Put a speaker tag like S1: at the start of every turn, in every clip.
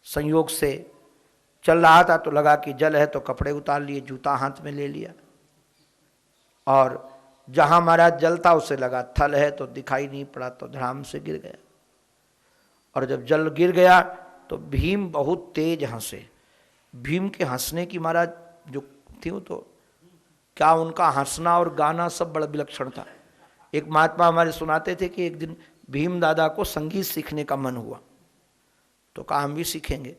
S1: संयोग से चल रहा था तो लगा कि जल है, तो कपड़े उतार लिए, जूता हाथ में ले लिया, और जहां महाराज जल था उसे लगा थल है, तो दिखाई नहीं पड़ा, तो धड़ाम से गिर गया। और जब जल गिर गया तो भीम बहुत तेज हंसे। भीम के हंसने की महाराज जो थी वो, तो क्या उनका हंसना और गाना सब बड़ा विलक्षण था। एक महात्मा हमारे सुनाते थे कि एक दिन भीम दादा को संगीत सीखने का मन हुआ, तो कहा हम भी सीखेंगे।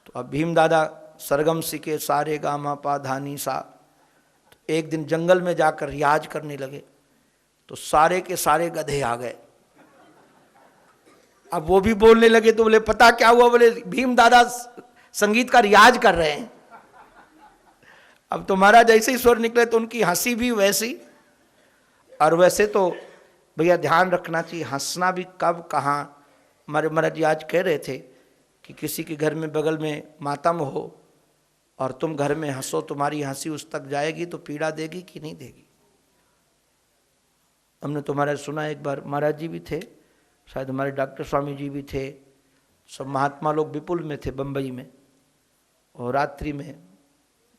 S1: तो अब भीम दादा सरगम सीखे, सारे गा मा पा धा नी सा। तो एक दिन जंगल में जाकर रियाज करने लगे, तो सारे के सारे गधे आ गए। अब वो भी बोलने लगे, तो बोले पता क्या हुआ? बोले भीम दादा संगीत का रियाज कर रहे हैं। अब तो महाराज जैसे ही स्वर निकले तो उनकी हंसी भी वैसी। और वैसे तो भैया ध्यान रखना चाहिए, हंसना भी कब कहाँ। हमारे महाराज जी आज कह रहे थे कि किसी के घर में बगल में मातम हो और तुम घर में हंसो, तुम्हारी हंसी उस तक जाएगी तो पीड़ा देगी कि नहीं देगी। हमने तो महाराज सुना, एक बार महाराज जी भी थे, शायद हमारे डॉक्टर स्वामी जी भी थे, सब महात्मा लोग विपुल में थे बम्बई में, और रात्रि में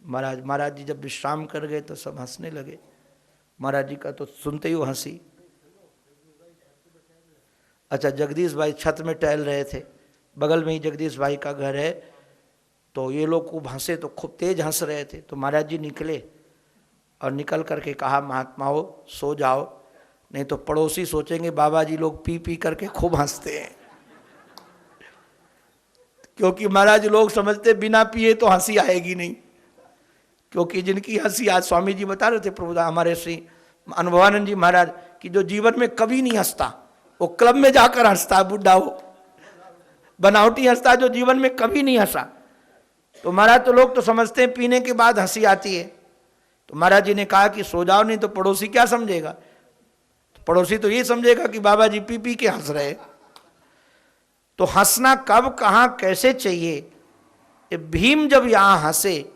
S1: महाराज जी जब विश्राम कर गए तो सब हंसने लगे। महाराज जी का तो सुनते ही वो हंसी। अच्छा, जगदीश भाई छत में टहल रहे थे, बगल में ही जगदीश भाई का घर है, तो ये लोग खूब हंसे, तो खूब तेज हंस रहे थे। तो महाराज जी निकले और निकल करके कहा महात्माओं सो जाओ, नहीं तो पड़ोसी सोचेंगे बाबा जी लोग पी पी करके खूब हंसते हैं। क्योंकि महाराज लोग समझते बिना पिए तो हंसी आएगी नहीं, क्योंकि जिनकी हंसी, आज स्वामी जी बता रहे थे प्रभुदा हमारे श्री अनुभवानंद जी महाराज की, जो जीवन में कभी नहीं हंसता वो क्लब में जाकर हंसता, बुढ़ा हो बनावटी हंसता, जो जीवन में कभी नहीं हंसा। तो महाराज तो लोग तो समझते हैं पीने के बाद हंसी आती है। तो महाराज जी ने कहा कि सो जाओ, नहीं तो पड़ोसी क्या समझेगा? तो पड़ोसी तो ये समझेगा कि बाबा जी पी पी के हंस रहे। तो हंसना कब कहाँ कैसे चाहिए। भीम जब यहां हंसे,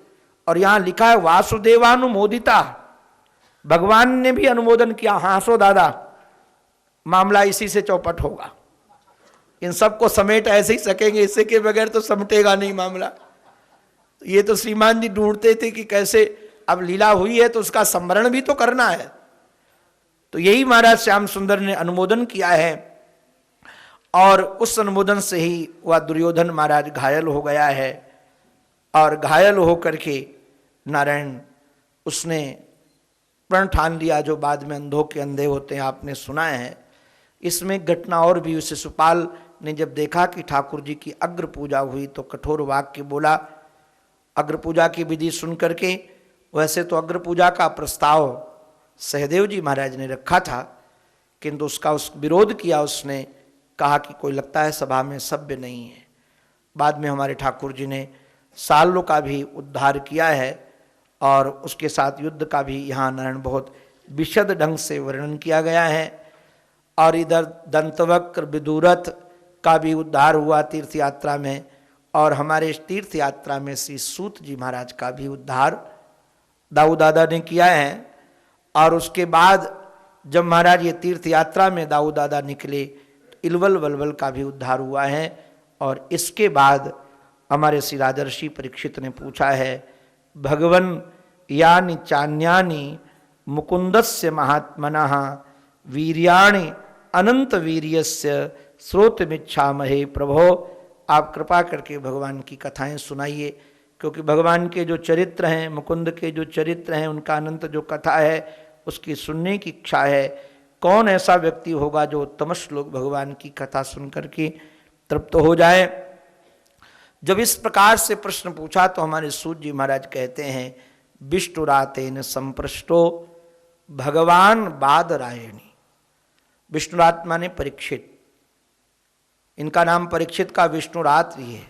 S1: और यहां लिखा है वासुदेवानुमोदिता, भगवान ने भी अनुमोदन किया, हंसो दादा, मामला इसी से चौपट होगा। इन सबको समेट ऐसे ही सकेंगे, इससे के बगैर तो समेटेगा नहीं मामला। ये तो श्रीमान जी ढूंढते थे कि कैसे, अब लीला हुई है तो उसका स्मरण भी तो करना है। तो यही महाराज श्याम सुंदर ने अनुमोदन किया है, और उस अनुमोदन से ही वह दुर्योधन महाराज घायल हो गया है। और घायल होकर के नारायण उसने प्रण ठान लिया, जो बाद में अंधों के अंधे होते हैं, आपने सुना है। इसमें घटना और भी, उसे सुपाल ने जब देखा कि ठाकुर जी की अग्र पूजा हुई तो कठोर वाक्य बोला। अग्र पूजा की विधि सुन करके, वैसे तो अग्र पूजा का प्रस्ताव सहदेव जी महाराज ने रखा था, किंतु उसका विरोध किया। उसने कहा कि कोई लगता है सभा में सभ्य नहीं है। बाद में हमारे ठाकुर जी ने सालों का भी उद्धार किया है, और उसके साथ युद्ध का भी यहाँ नारायण बहुत विशद ढंग से वर्णन किया गया है। और इधर दंतवक्र विदुरथ का भी उद्धार हुआ तीर्थ यात्रा में, और हमारे तीर्थ यात्रा में श्री सूत जी महाराज का भी उद्धार दाऊ दादा ने किया है। और उसके बाद जब महाराज ये तीर्थ यात्रा में दाऊ दादा निकले, इलवल वलवल का भी उद्धार हुआ है। और इसके बाद हमारे श्री राजर्षि परीक्षित ने पूछा है, भगवन यानि चान्यानि मुकुंदस्य महात्मनः वीर्याणि अनंत वीर्यस्य श्रोतमिच्छामहे। प्रभो आप कृपा करके भगवान की कथाएं सुनाइए, क्योंकि भगवान के जो चरित्र हैं, मुकुंद के जो चरित्र हैं, उनका अनंत जो कथा है उसकी सुनने की इच्छा है। कौन ऐसा व्यक्ति होगा जो उत्तम श्लोक भगवान की कथा सुन करके तृप्त हो जाए। जब इस प्रकार से प्रश्न पूछा तो हमारे सूत जी महाराज कहते हैं, विष्णुरातेन संप्रष्टो भगवान बादरायणी। विष्णुरात माने परीक्षित, इनका नाम परीक्षित का विष्णुरात भी है,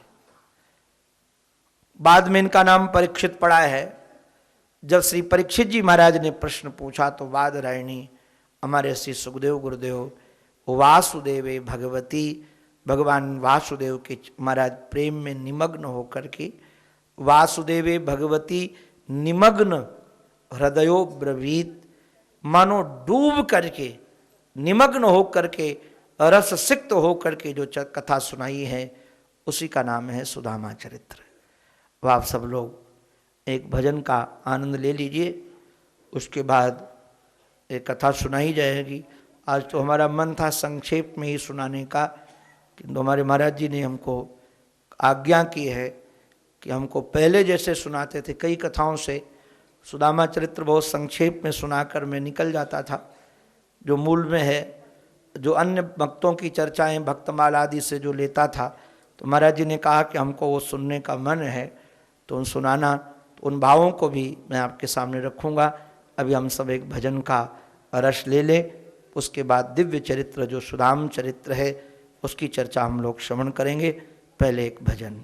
S1: बाद में इनका नाम परीक्षित पड़ा है। जब श्री परीक्षित जी महाराज ने प्रश्न पूछा तो बादरायणी हमारे श्री सुखदेव गुरुदेव वासुदेवे भगवती, भगवान वासुदेव के महाराज प्रेम में निमग्न होकर के, वासुदेवे भगवती निमग्न हृदयो ब्रवीत, मानो डूब करके निमग्न होकर के रस सिक्त होकर के जो कथा सुनाई है उसी का नाम है सुदामा चरित्र। अब आप सब लोग एक भजन का आनंद ले लीजिए, उसके बाद एक कथा सुनाई जाएगी। आज तो हमारा मन था संक्षेप में ही सुनाने का, किंतु हमारे महाराज जी ने हमको आज्ञा की है कि हमको पहले जैसे सुनाते थे कई कथाओं से सुदामा चरित्र बहुत संक्षेप में सुनाकर मैं निकल जाता था, जो मूल में है, जो अन्य भक्तों की चर्चाएं भक्तमाल आदि से जो लेता था, तो महाराज जी ने कहा कि हमको वो सुनने का मन है तो उन सुनाना, तो उन भावों को भी मैं आपके सामने रखूँगा। अभी हम सब एक भजन का रस ले लें, उसके बाद दिव्य चरित्र जो सुदाम चरित्र है उसकी चर्चा हम लोग श्रवण करेंगे। पहले एक भजन।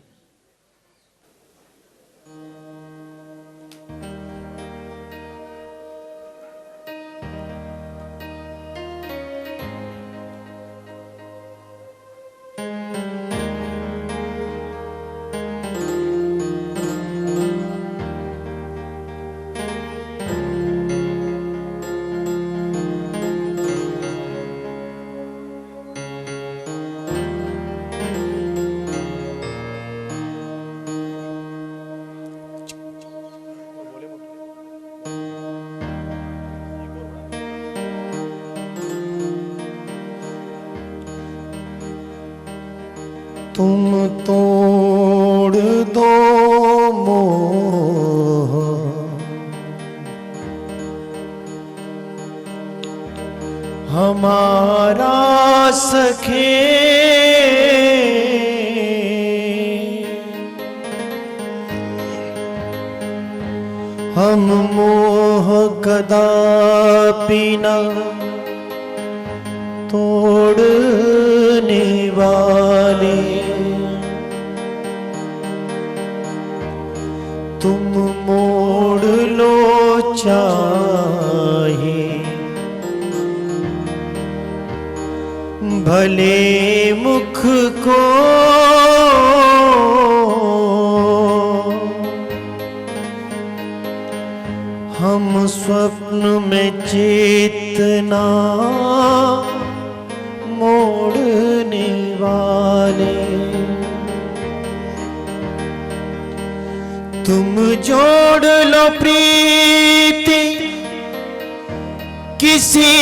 S2: तुम तोड़ दो मोह, हमारा सखे, हम मोह कदापि न तोड़ने वाले, तुम मोड़ लो चाहे भले मुख को, हम स्वप्न में चेतना मोड़ने वाले, तुम जोड़ लो प्रीति किसी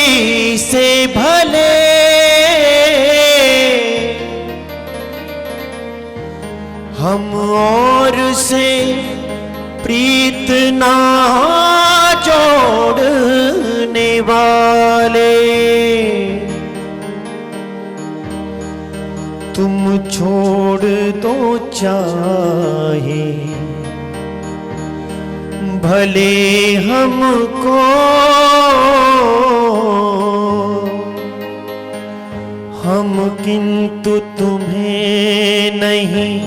S2: से भले, हम और से प्रीत ना जोड़ने वाले, तुम छोड़ दो चाहे भले हमको, हम किंतु तुम्हें नहीं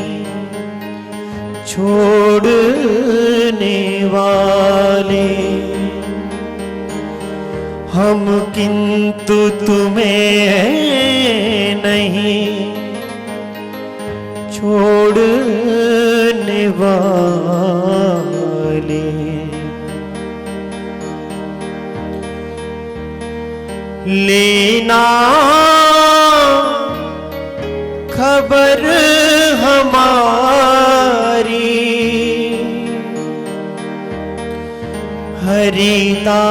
S2: छोड़ने वाले, हम किंतु तुम्हें नहीं छोड़ने वाले। लेना खबर हमारी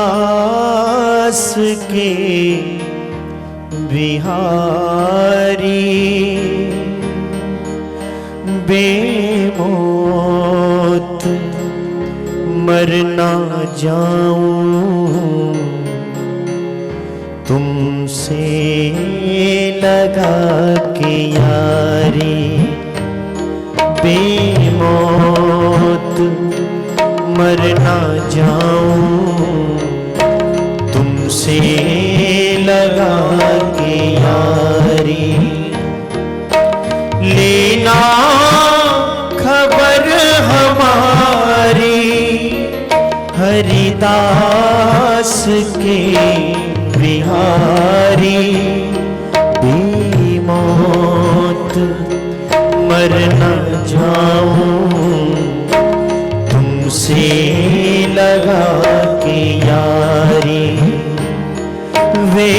S2: हरिदास के बिहारी, बेमौत मर ना जाऊं तुमसे लगा के यारी, बेमौत मर ना जाऊं तुमसे लगा के यारी। लेना खबर हमारी हरिदास के बिहारी, बेमौत मर न जाऊं तुमसे लगा के यारी, वे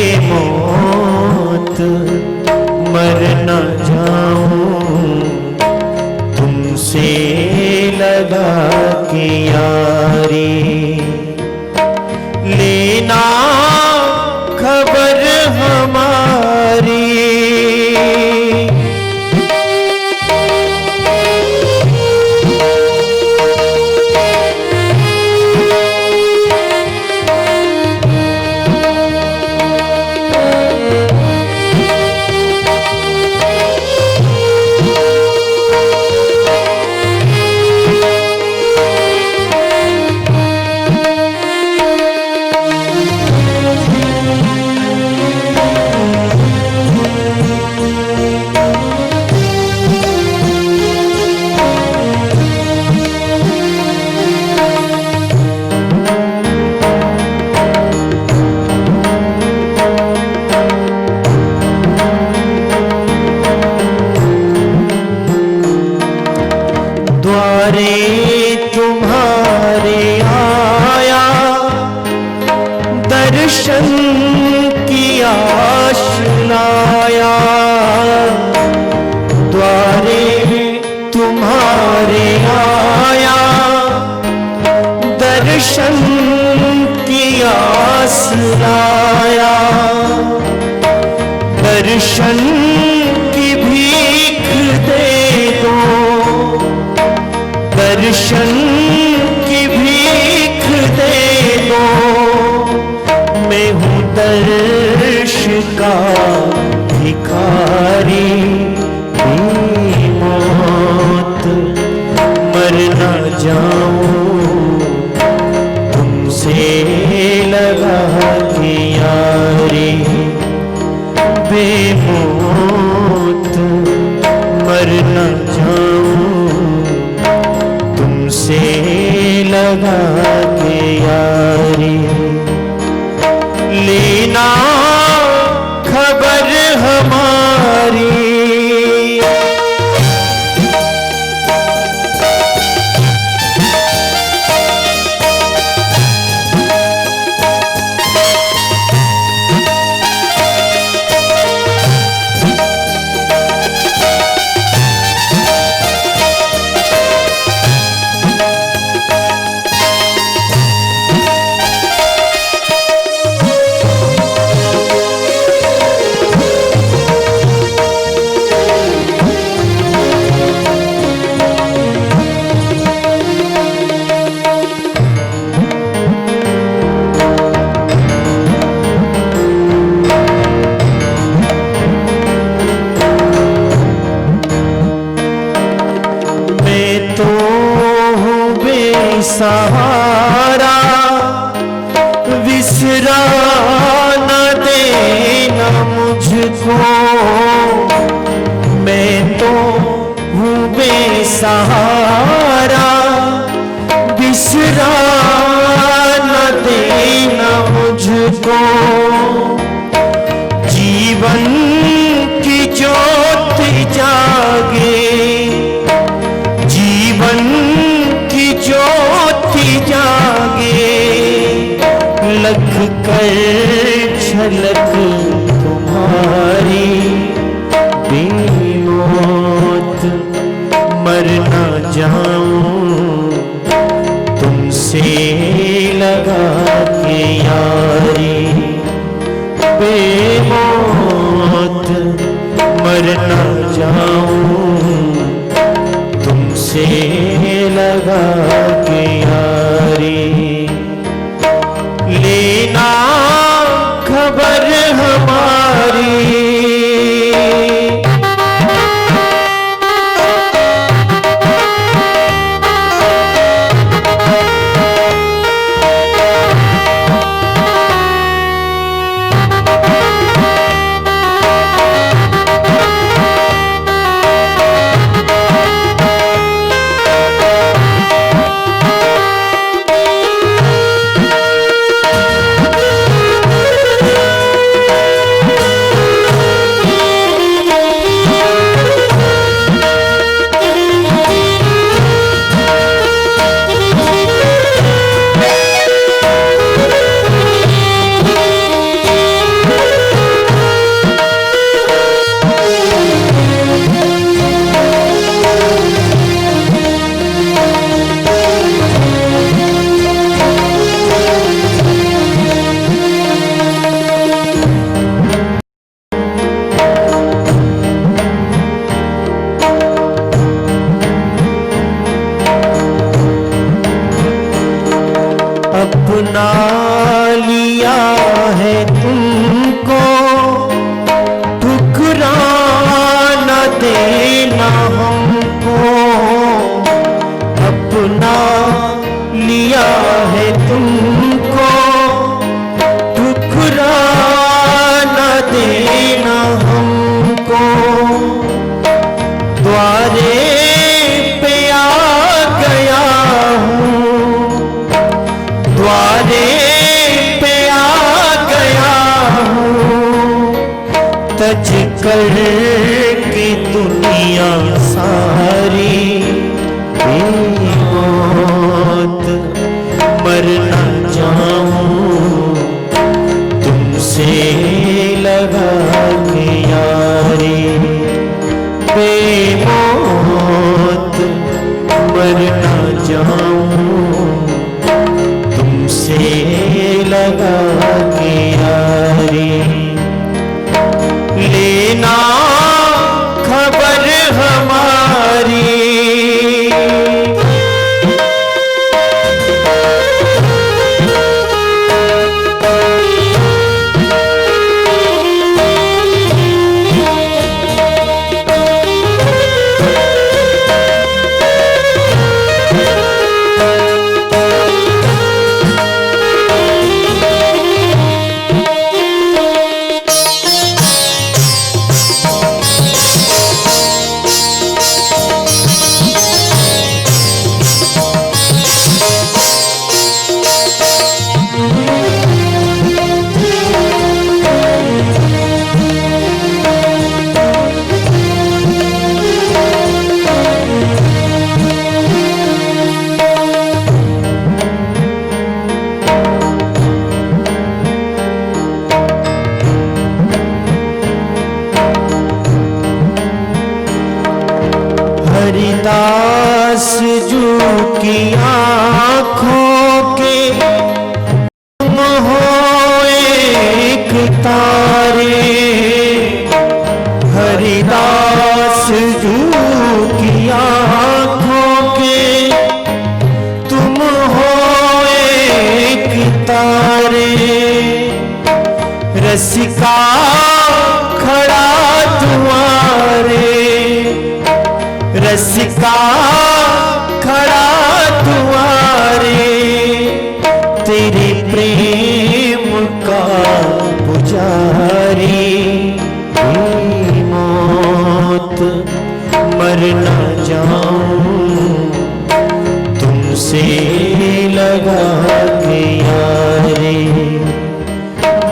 S2: मर न जाऊं तुमसे लगा के यारी। लेना खबर हमारी। तुम्हारे आया दर्शन की आश लाया। द्वारे तुम्हारे आया दर्शन की आस लाया। दर्शन की भीख दे दो। दर्शन की भीख दे दो। मैं हूँ दर्श का भिखारी। मौत मर न जाऊं तुमसे लगा के यारी। बेमौत मर न जाऊं तुमसे लगा के यारी। लेना खबर हमारी। सहारा विसरा न देना मुझको। मैं तो हूँ बेसहारा विसरा न देना मुझको। जीवन की ज्योति जागे। जीवन की ज्योति जागे। लग कर झलक तुम्हारी। बेमौत मर न जाऊं तुमसे लगा के यारी। बेमौत मर न जाऊं तुमसे लगा के यारी। लेना खबर हमारी। तज कर की दुनिया सारी मौत मर न जाऊं तुमसे लगा के यारी बेमौत मर न जाऊं तुमसे लगा के यारी लेना खबर हमारी हरिदास जू की आँखों के तुम हो एक तारे हरिदास जू की आँखों के तुम हो एक तारे रसिका खड़ा तुम्हारे रसिका खड़ा तुम्हारे तेरे प्रेम का पुजारी मौत मर न जाऊं तुमसे लगा के यारी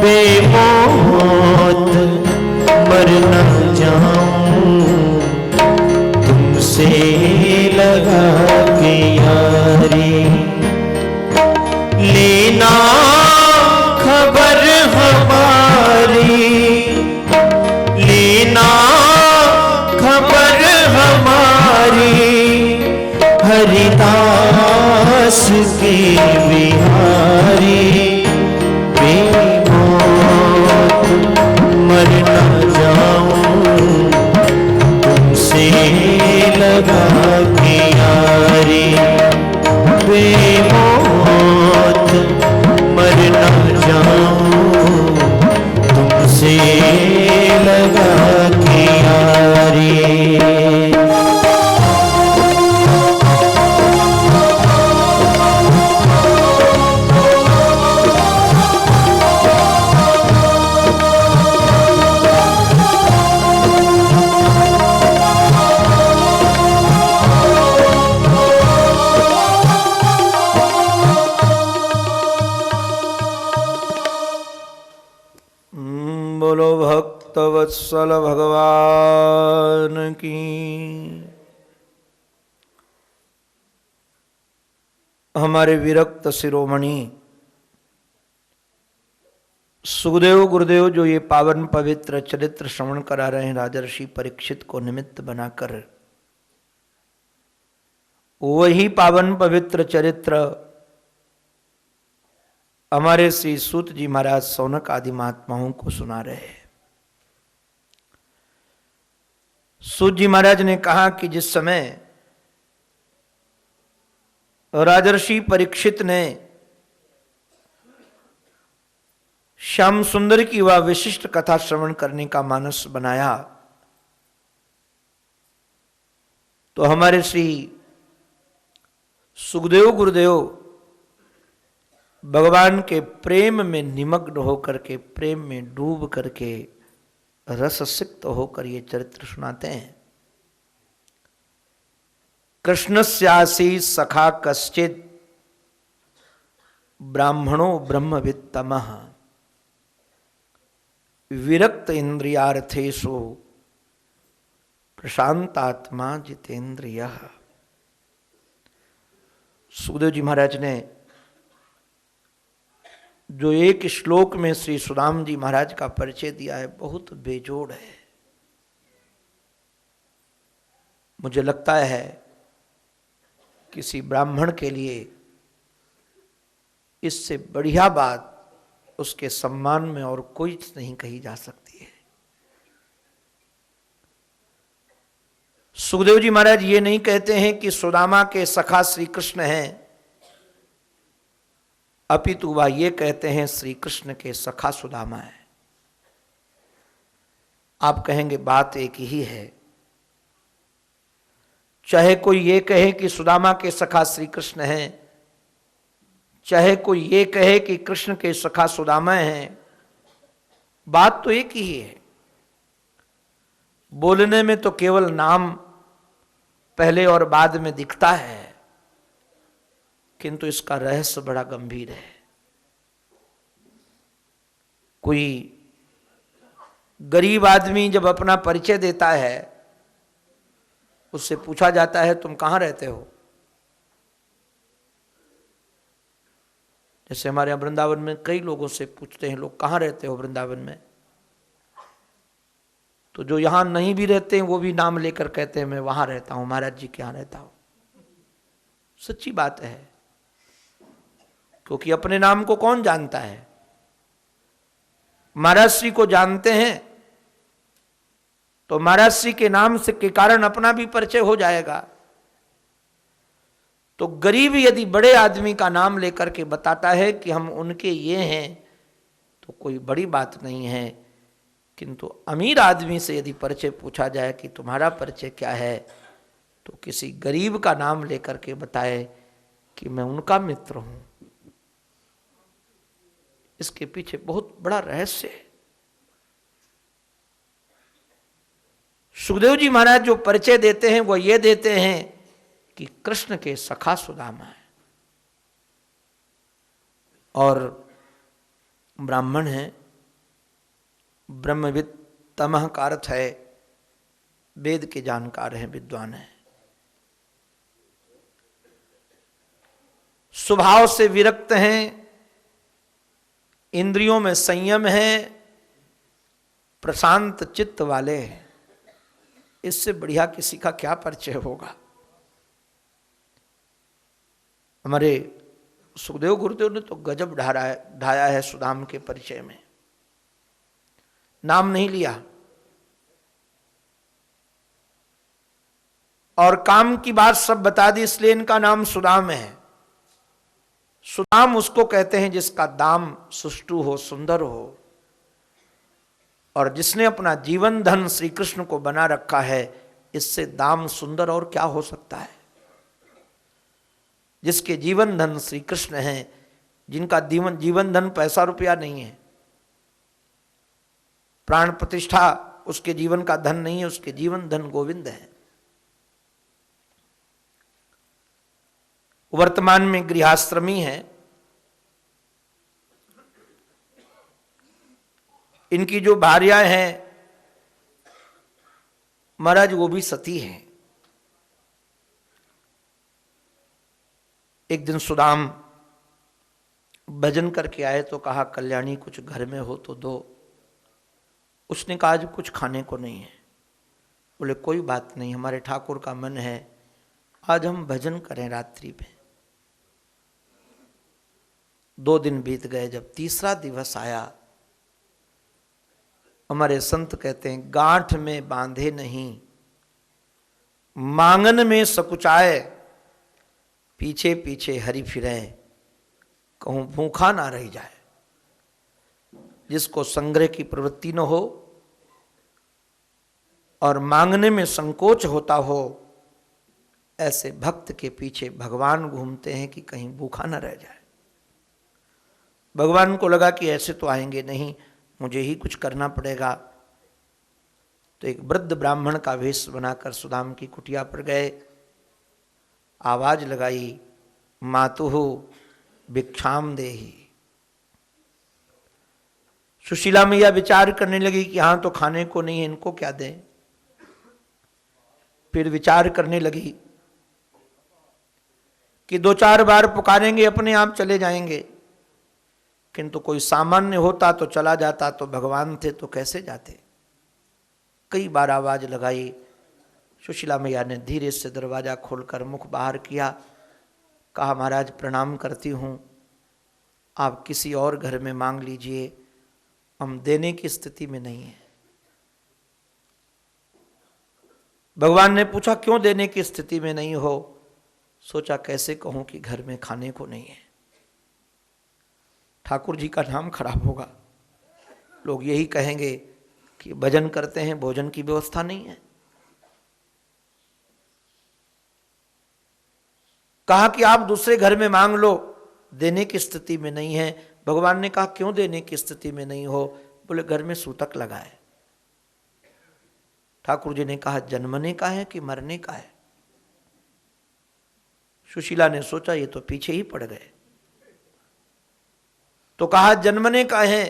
S2: बेमौत मर न जाऊं तुमसे लगा के यारी लेना खबर हमारी लेना खबर हमारी हरिदास के बिहारी बेमौत मर न जाऊं तुमसे लगा के यारी बेमौत मर न जाऊं तुमसे लगा के यारी
S1: बोलो भक्त वत्सल भगवान की। हमारे विरक्त शिरोमणि सुखदेव गुरुदेव जो ये पावन पवित्र चरित्र श्रवण करा रहे हैं राजर्षि परीक्षित को निमित्त बनाकर, वही पावन पवित्र चरित्र हमारे श्री सूत जी महाराज सौनक आदि महात्माओं को सुना रहे हैं। सूत जी महाराज ने कहा कि जिस समय राजर्षि परीक्षित ने श्याम सुंदर की वह विशिष्ट कथा श्रवण करने का मानस बनाया, तो हमारे श्री सुखदेव गुरुदेव भगवान के प्रेम में निमग्न होकर के, प्रेम में डूब करके, रससिक्त होकर ये चरित्र सुनाते हैं। कृष्णस्यासी सखा कश्चित ब्राह्मणो ब्रह्मवित्तमः विरक्त इंद्रियार्थेषु प्रशांतात्मा जितेंद्रिय। सुखदेव जी महाराज ने जो एक श्लोक में श्री सुदाम जी महाराज का परिचय दिया है, बहुत बेजोड़ है। मुझे लगता है किसी ब्राह्मण के लिए इससे बढ़िया बात उसके सम्मान में और कोई नहीं कही जा सकती है। सुखदेव जी महाराज ये नहीं कहते हैं कि सुदामा के सखा श्री कृष्ण हैं, अपितु वह ये कहते हैं श्री कृष्ण के सखा सुदामा है। आप कहेंगे बात एक ही है। चाहे कोई ये कहे कि सुदामा के सखा श्री कृष्ण हैं, चाहे कोई ये कहे कि कृष्ण के सखा सुदामा हैं, बात तो एक ही है। बोलने में तो केवल नाम पहले और बाद में दिखता है, किंतु इसका रहस्य बड़ा गंभीर है। कोई गरीब आदमी जब अपना परिचय देता है, उससे पूछा जाता है तुम कहां रहते हो। जैसे हमारे यहाँ वृंदावन में कई लोगों से पूछते हैं लोग कहां रहते हो वृंदावन में, तो जो यहां नहीं भी रहते हैं वो भी नाम लेकर कहते हैं मैं वहां रहता हूं, महाराज जी के यहां रहता हूं। सच्ची बात है, क्योंकि अपने नाम को कौन जानता है। महाराज श्री को जानते हैं तो महाराज श्री के नाम से के कारण अपना भी परिचय हो जाएगा। तो गरीब यदि बड़े आदमी का नाम लेकर के बताता है कि हम उनके ये हैं, तो कोई बड़ी बात नहीं है। किंतु अमीर आदमी से यदि परिचय पूछा जाए कि तुम्हारा परिचय क्या है, तो किसी गरीब का नाम लेकर के बताए कि मैं उनका मित्र हूं, इसके पीछे बहुत बड़ा रहस्य है। सुखदेव जी महाराज जो परिचय देते हैं वो ये देते हैं कि कृष्ण के सखा सुदामा है और ब्राह्मण है, ब्रह्मविद। तमह का अर्थ है वेद के जानकार हैं, विद्वान हैं। स्वभाव से विरक्त हैं, इंद्रियों में संयम है, प्रशांत चित्त वाले हैं। इससे बढ़िया किसी का क्या परिचय होगा। हमारे सुखदेव गुरुदेव ने तो गजब ढाया है सुदाम के परिचय में। नाम नहीं लिया और काम की बात सब बता दी, इसलिए इनका नाम सुदाम है। सुदाम उसको कहते हैं जिसका दाम सुष्टु हो, सुंदर हो, और जिसने अपना जीवन धन श्री कृष्ण को बना रखा है। इससे दाम सुंदर और क्या हो सकता है। जिसके जीवन धन श्री कृष्ण हैं, जिनका जीवन धन पैसा रुपया नहीं है, प्राण प्रतिष्ठा उसके जीवन का धन नहीं है, उसके जीवन धन गोविंद है। वर्तमान में गृहस्थ्रमी है। इनकी जो भार्याएं हैं महाराज वो भी सती हैं। एक दिन सुदाम भजन करके आए तो कहा कल्याणी कुछ घर में हो तो दो। उसने कहा आज कुछ खाने को नहीं है। बोले कोई बात नहीं, हमारे ठाकुर का मन है आज हम भजन करें रात्रि पे। 2 दिन बीत गए। जब तीसरा दिवस आया, हमारे संत कहते हैं गांठ में बांधे नहीं, मांगन में सकुचाए, पीछे पीछे हरि फिरे, कहूं भूखा ना रह जाए। जिसको संग्रह की प्रवृत्ति न हो और मांगने में संकोच होता हो, ऐसे भक्त के पीछे भगवान घूमते हैं कि कहीं भूखा न रह जाए। भगवान को लगा कि ऐसे तो आएंगे नहीं, मुझे ही कुछ करना पड़ेगा। तो एक वृद्ध ब्राह्मण का वेश बनाकर सुदाम की कुटिया पर गए, आवाज लगाई मातुहु भिक्षाम देहि। सुशीला मैया विचार करने लगी कि हाँ तो खाने को नहीं है, इनको क्या दें। फिर विचार करने लगी कि 2-4 बार पुकारेंगे अपने आप चले जाएंगे, किंतु कोई सामान्य होता तो चला जाता, तो भगवान थे तो कैसे जाते। कई बार आवाज लगाई। सुशीला मैया ने धीरे से दरवाजा खोलकर मुख बाहर किया, कहा महाराज प्रणाम करती हूँ, आप किसी और घर में मांग लीजिए, हम देने की स्थिति में नहीं है। भगवान ने पूछा क्यों देने की स्थिति में नहीं हो। सोचा कैसे कहूं कि घर में खाने को नहीं है, ठाकुर जी का नाम खराब होगा, लोग यही कहेंगे कि भजन करते हैं, भोजन की व्यवस्था नहीं है। कहा कि आप दूसरे घर में मांग लो, देने की स्थिति में नहीं है। भगवान ने कहा क्यों देने की स्थिति में नहीं हो। बोले घर में सूतक लगा है। ठाकुर जी ने कहा जन्मने का है कि मरने का है। सुशीला ने सोचा ये तो पीछे ही पड़ गए, तो कहा जन्मने का है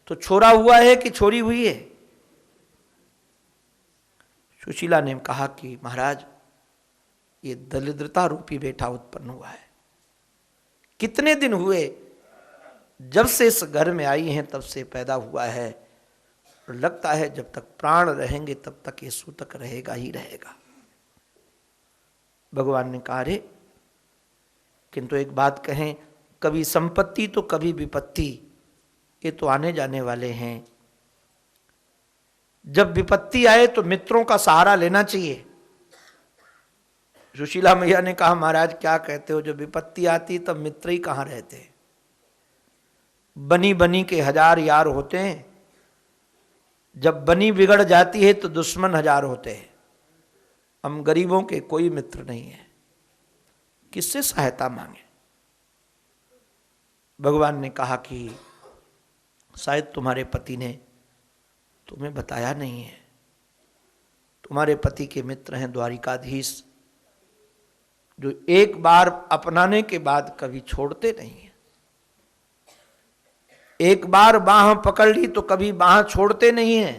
S1: तो छोरा हुआ है कि छोरी हुई है। सुशीला ने कहा कि महाराज ये दरिद्रता रूपी बेटा उत्पन्न हुआ है। कितने दिन हुए जब से इस घर में आई हैं तब से पैदा हुआ है, और लगता है जब तक प्राण रहेंगे तब तक ये सूतक रहेगा ही रहेगा। भगवान ने कहा रे, किंतु एक बात कहें, कभी संपत्ति तो कभी विपत्ति, ये तो आने जाने वाले हैं। जब विपत्ति आए तो मित्रों का सहारा लेना चाहिए। सुशीला मैया ने कहा महाराज क्या कहते हो, जब विपत्ति आती तब मित्र ही कहाँ रहते। बनी बनी के 1000 यार होते हैं, जब बनी बिगड़ जाती है तो दुश्मन 1000 होते हैं। हम गरीबों के कोई मित्र नहीं है, किससे सहायता मांगे। भगवान ने कहा कि शायद तुम्हारे पति ने तुम्हें बताया नहीं है, तुम्हारे पति के मित्र हैं द्वारिकाधीश, जो एक बार अपनाने के बाद कभी छोड़ते नहीं है। एक बार बाह पकड़ ली तो कभी बाह छोड़ते नहीं है।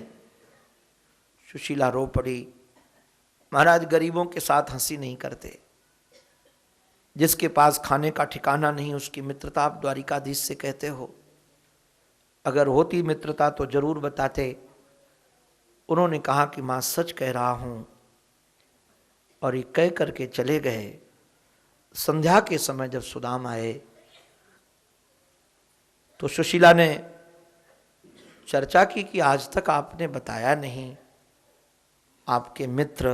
S1: सुशीला रो पड़ी। महाराज गरीबों के साथ हंसी नहीं करते, जिसके पास खाने का ठिकाना नहीं उसकी मित्रता आप द्वारिकाधीश से कहते हो। अगर होती मित्रता तो जरूर बताते। उन्होंने कहा कि मां सच कह रहा हूं, और ये कह करके चले गए। संध्या के समय जब सुदाम आए तो सुशीला ने चर्चा की कि आज तक आपने बताया नहीं, आपके मित्र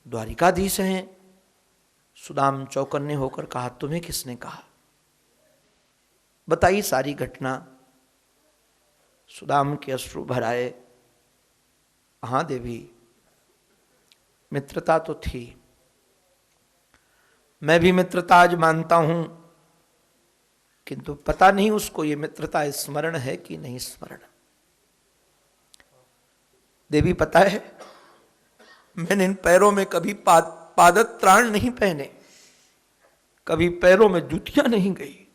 S1: द्वारिकाधीश हैं। सुदाम चौकन्ने होकर कहा तुम्हें किसने कहा, बताई सारी घटना। सुदाम के अश्रु भर आए। हाँ देवी, मित्रता तो थी, मैं भी मित्रता आज मानता हूं, किंतु पता नहीं उसको ये मित्रता स्मरण है कि नहीं स्मरण। देवी पता है मैंने इन पैरों में कभी पादत्राण नहीं पहने, कभी पैरों में जूतियां नहीं गई।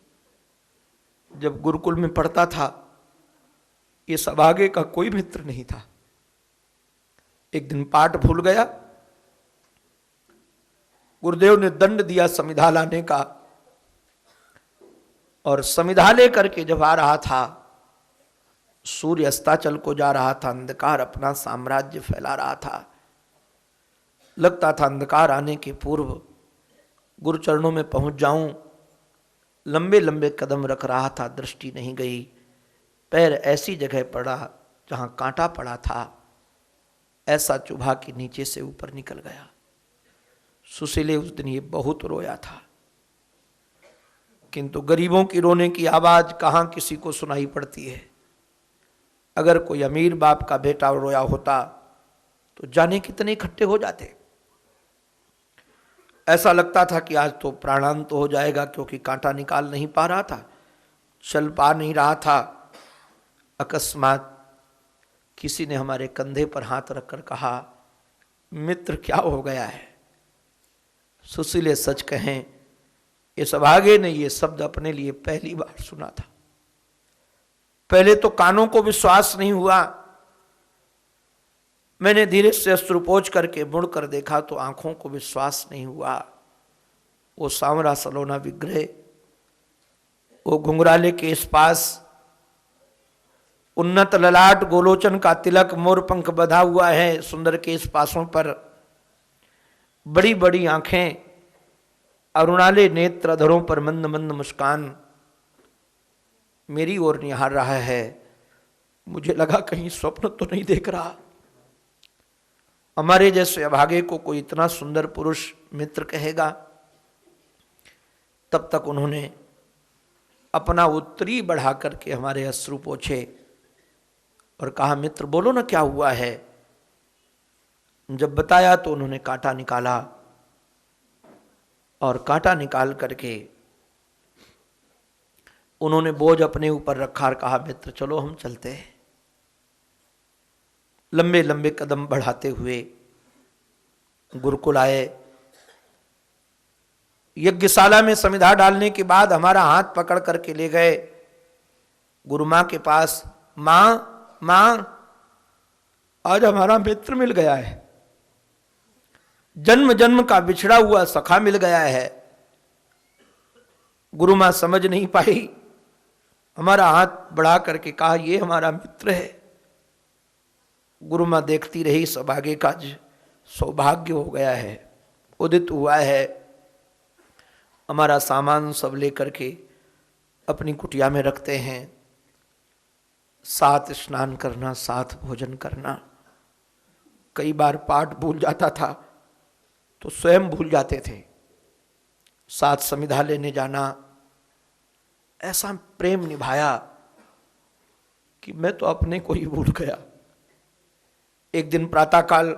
S1: जब गुरुकुल में पढ़ता था ये सभागे का कोई मित्र नहीं था। एक दिन पाठ भूल गया, गुरुदेव ने दंड दिया समिधा लाने का, और समिधा लेकर के जब आ रहा था, सूर्य अस्ताचल को जा रहा था, अंधकार अपना साम्राज्य फैला रहा था। लगता था अंधकार आने के पूर्व गुरु चरणों में पहुंच जाऊं। लंबे लंबे कदम रख रहा था, दृष्टि नहीं गई। पैर ऐसी जगह पड़ा जहां कांटा पड़ा था, ऐसा चुभा के नीचे से ऊपर निकल गया। सुशीले उस दिन ये बहुत रोया था, किंतु गरीबों की रोने की आवाज कहां किसी को सुनाई पड़ती है। अगर कोई अमीर बाप का बेटा रोया होता तो जाने कितने इकट्ठे हो जाते। ऐसा लगता था कि आज तो प्राणांत हो जाएगा, क्योंकि कांटा निकाल नहीं पा रहा था, चल पा नहीं रहा था। अकस्मात किसी ने हमारे कंधे पर हाथ रखकर कहा मित्र क्या हो गया है। सुशीले सच कहें, इस अभागे ने ये शब्द अपने लिए पहली बार सुना था। पहले तो कानों को विश्वास नहीं हुआ। मैंने धीरे से अश्रुपोंछ करके मुड़कर देखा तो आंखों को विश्वास नहीं हुआ। वो सांवरा सलोना विग्रह, वो घुंघराले के इस पास, उन्नत ललाट गोलोचन का तिलक, मोर पंख बधा हुआ है सुंदर के इस पासों पर, बड़ी बड़ी आंखें, अरुणाले नेत्र, अधरों पर मंद मंद मुस्कान, मेरी ओर निहार रहा है। मुझे लगा कहीं स्वप्न तो नहीं देख रहा। हमारे जैसे अभागे को कोई इतना सुंदर पुरुष मित्र कहेगा। तब तक उन्होंने अपना उत्तरी बढ़ा करके हमारे अश्रु पोंछे और कहा, मित्र बोलो ना क्या हुआ है। जब बताया तो उन्होंने कांटा निकाला और कांटा निकाल करके उन्होंने बोझ अपने ऊपर रखा और कहा, मित्र चलो हम चलते हैं। लंबे लंबे कदम बढ़ाते हुए गुरुकुल आए। यज्ञशाला में समिधा डालने के बाद हमारा हाथ पकड़ करके ले गए गुरु मां के पास। मां आज हमारा मित्र मिल गया है, जन्म जन्म का बिछड़ा हुआ सखा मिल गया है। गुरु मां समझ नहीं पाई, हमारा हाथ बढ़ा करके कहा, ये हमारा मित्र है। गुरु मां देखती रही, सब आगे का सौभाग्य हो गया है, उदित हुआ है। हमारा सामान सब लेकर के अपनी कुटिया में रखते हैं। साथ स्नान करना, साथ भोजन करना। कई बार पाठ भूल जाता था तो स्वयं भूल जाते थे। साथ समिधा लेने जाना, ऐसा प्रेम निभाया कि मैं तो अपने को ही भूल गया। एक दिन प्रातःकाल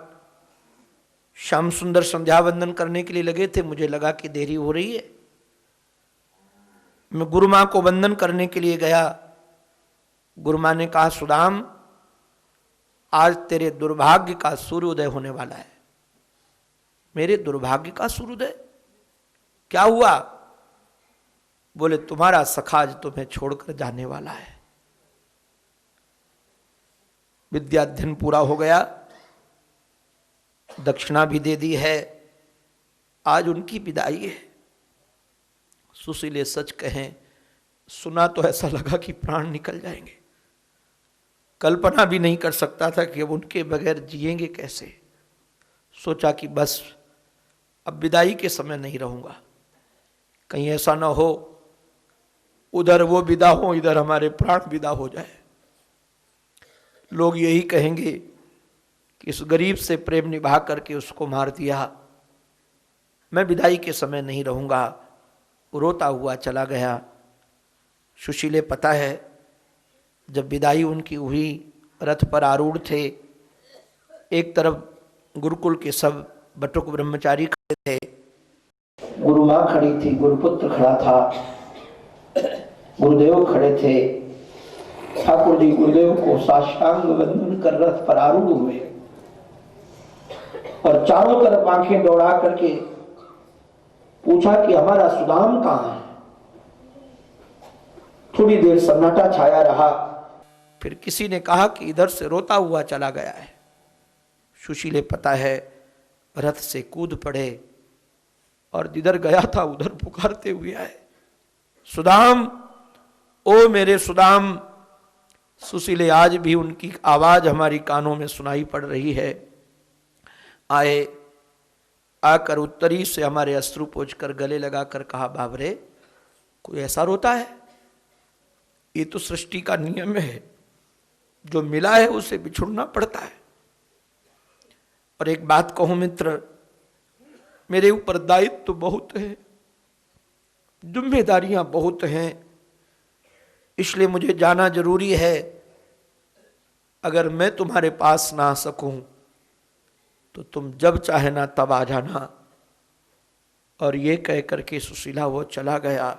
S1: श्याम सुंदर संध्या वंदन करने के लिए लगे थे। मुझे लगा कि देरी हो रही है। मैं गुरु मां को वंदन करने के लिए गया। गुरु मां ने कहा, सुदाम आज तेरे दुर्भाग्य का सूर्योदय होने वाला है। मेरे दुर्भाग्य का सूर्योदय? क्या हुआ? बोले, तुम्हारा सखा आज तुम्हें छोड़कर जाने वाला है। विद्याध्ययन पूरा हो गया, दक्षिणा भी दे दी है, आज उनकी विदाई है। सुशीले सच कहें, सुना तो ऐसा लगा कि प्राण निकल जाएंगे। कल्पना भी नहीं कर सकता था कि अब उनके बगैर जिएंगे कैसे। सोचा कि बस अब विदाई के समय नहीं रहूंगा, कहीं ऐसा ना हो उधर वो विदा हो, इधर हमारे प्राण विदा हो जाए। लोग यही कहेंगे कि इस गरीब से प्रेम निभा करके उसको मार दिया। मैं विदाई के समय नहीं रहूंगा। रोता हुआ चला गया। सुशीले पता है, जब विदाई उनकी हुई, रथ पर आरूढ़ थे। एक तरफ गुरुकुल के सब बटुक ब्रह्मचारी खड़े थे, गुरु मां खड़ी थी, गुरुपुत्र खड़ा था, गुरुदेव खड़े थे। ठाकुर जी गुरुदेव को साष्टांग वंदन कर रथ पर आरूढ़ हुए और चारों तरफ आंखें दौड़ा करके पूछा कि हमारा सुदाम कहां है। थोड़ी देर सन्नाटा छाया रहा। फिर किसी ने कहा कि इधर से रोता हुआ चला गया है। सुशीले पता है, रथ से कूद पड़े और जिधर गया था उधर पुकारते हुए आए, सुदाम, ओ मेरे सुदाम। सुशीले आज भी उनकी आवाज हमारी कानों में सुनाई पड़ रही है। आए, आकर उत्तरी से हमारे अश्रु पोंछकर गले लगाकर कहा, बाबरे कोई ऐसा रोता है? ये तो सृष्टि का नियम है, जो मिला है उसे बिछुड़ना पड़ता है। और एक बात कहूं मित्र, मेरे ऊपर दायित्व तो बहुत है, जिम्मेदारियां बहुत हैं, इसलिए मुझे जाना जरूरी है। अगर मैं तुम्हारे पास ना आ सकूं तो तुम जब चाहे ना तब आ जाना। और ये कह करके सुशीला वो चला गया।